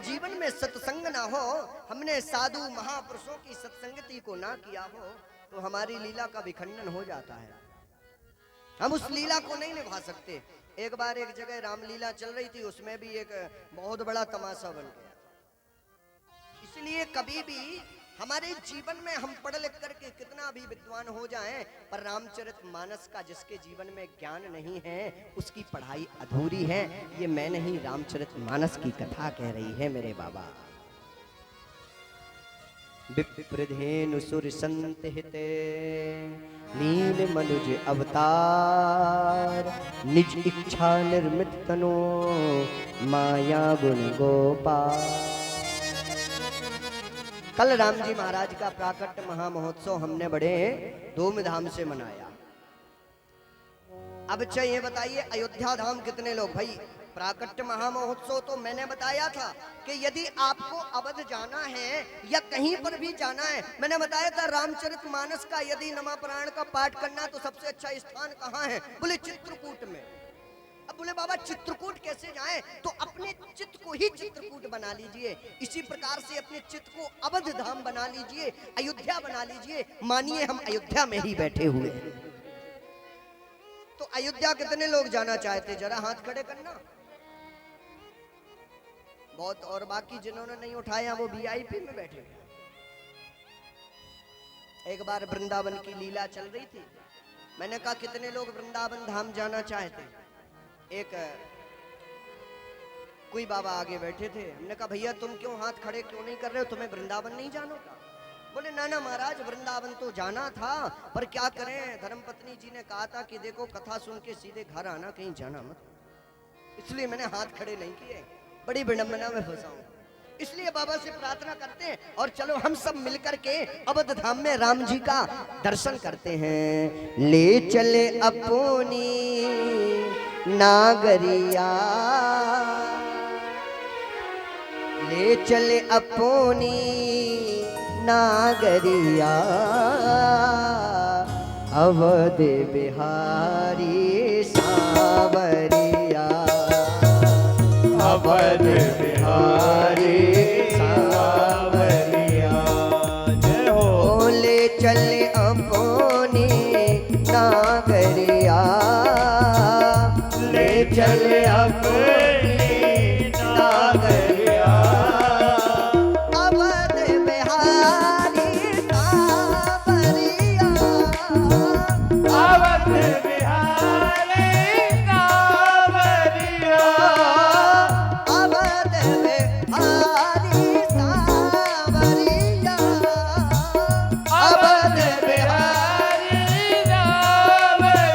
जीवन में सत्संग ना हो, हमने साधु महापुरुषों की सत्संगति को ना किया हो, तो हमारी लीला का विखंडन हो जाता है। हम उस लीला को नहीं निभा सकते। एक बार एक जगह रामलीला चल रही थी, उसमें भी एक बहुत बड़ा तमाशा बन गया। इसलिए कभी भी हमारे जीवन में हम पढ़ लिख करके कितना भी विद्वान हो जाएं, पर रामचरितमानस का जिसके जीवन में ज्ञान नहीं है, उसकी पढ़ाई अधूरी है। ये मैं नहीं, रामचरितमानस की कथा कह रही है मेरे बाबा। विप्रधेनु सुर संत हिते लीन मनुज अवतार, निज इच्छा निर्मित तनो माया गुण गोपाल। कल राम जी महाराज का प्राकट्य महामहोत्सव हमने बड़े धूमधाम से मनाया। अब अच्छा ये बताइए, अयोध्या धाम कितने लोग? भाई प्राकट्य महामहोत्सव तो मैंने बताया था कि यदि आपको अवध जाना है या कहीं पर भी जाना है, मैंने बताया था रामचरितमानस का यदि नमापुराण का पाठ करना तो सबसे अच्छा स्थान कहाँ है? बोले चित्रकूट में। अब बोले बाबा चित्रकूट कैसे जाएं? तो अपने चित्त को ही चित्रकूट बना लीजिए। इसी प्रकार से अपने चित्त को अवध धाम बना लीजिए, अयोध्या बना लीजिए। मानिए हम अयोध्या में ही बैठे हुए हैं। तो अयोध्या कितने लोग जाना चाहते? जरा हाथ खड़े करना। बहुत। और बाकी जिन्होंने नहीं उठाया वो वीआईपी में बैठे। एक बार वृंदावन की लीला चल रही थी, मैंने कहा कितने लोग वृंदावन धाम जाना चाहते? एक कोई बाबा आगे बैठे थे। हमने कहा भैया तुम क्यों हाथ खड़े क्यों नहीं कर रहे हो, तुम्हें वृंदावन नहीं जाना? बोले ना ना महाराज, वृंदावन तो जाना था, पर क्या करें, धर्मपत्नी जी ने कहा था कि देखो कथा सुन के सीधे घर आना, कहीं जाना मत, इसलिए मैंने हाथ खड़े नहीं किए। बड़ी विडंबना में फंसा हूं। इसलिए बाबा से प्रार्थना करते हैं और चलो हम सब मिलकर के अवध धाम में राम जी का दर्शन करते हैं। ले चले अपनी नागरिया, ले चले अपनी नागरिया, अवध बिहारी सावरिया, अवध बिहारी सावरिया, जय हो। ले चले अपनी नागरिया, ले चले अपनी नागरिया, अवध बिहारी सावरिया, अवध बिहारी सावरिया, अवध बिहारी सावरिया, अवध बिहारी सावरिया।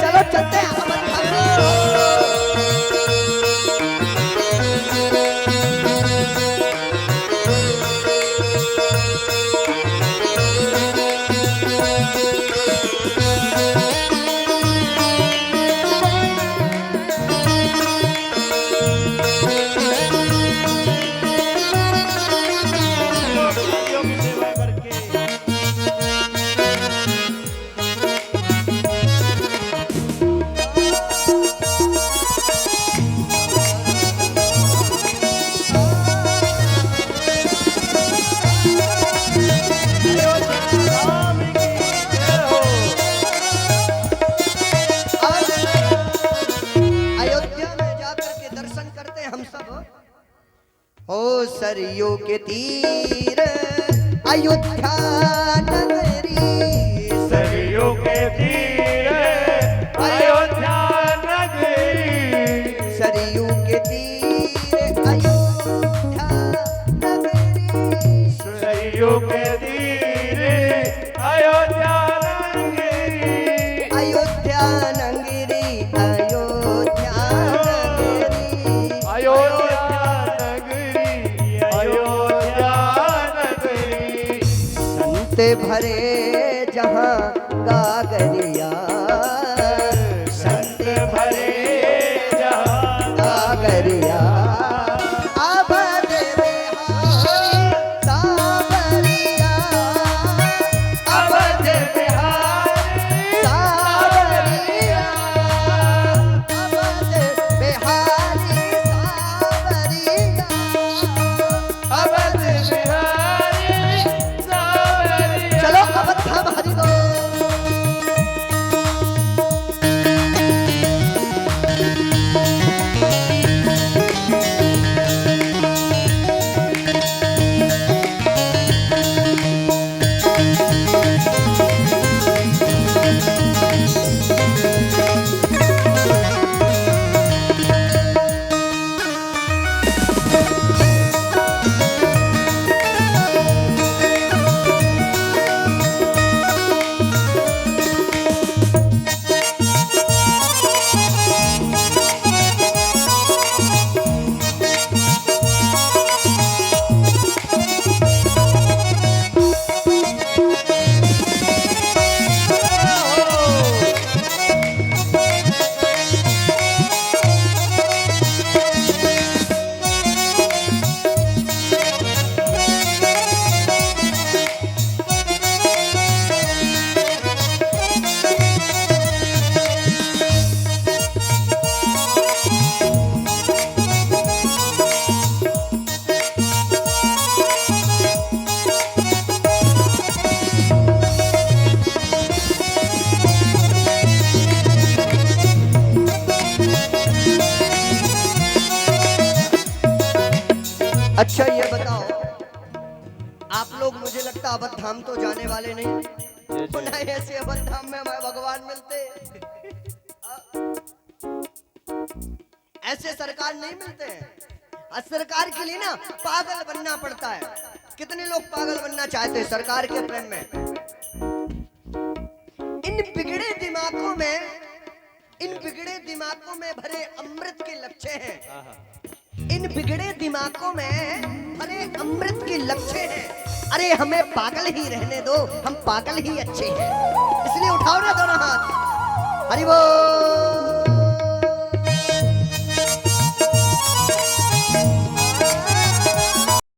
चलो चलते हैं अवध सरयू के तीर अयोध्या नगरी, सरयू के तीर अयोध्या नगरी, सरयू के तीर अयोध्या नगरी, सरयू के तीर अयोध्या नगरी, अयोध्या नगरी, अयोध्या नगरी, अयोध्या भरे जहां गागरिया, संत भरे जहां गागरिया, अवध बिहारी सावरिया, अवध बिहारी सावरिया, अवध बिहारी सावरिया, अच्छा ये बताओ, आप लोग मुझे लगता अवध धाम तो जाने वाले नहीं, तो ना ऐसे अवध धाम में हमारे भगवान मिलते, ऐसे सरकार नहीं मिलते हैं। सरकार के लिए ना पागल बनना पड़ता है। कितने लोग पागल बनना चाहते हैं सरकार के प्रेम में। इन बिगड़े दिमागों में भरे अमृत के लक्ष्य हैं। इन बिगड़े दिमागों में भरे अमृत के लक्ष्य हैं। अरे हमें पागल ही रहने दो, हम पागल ही अच्छे हैं। इसलिए उठाओ ना दोनों हाथ, हरि बोल।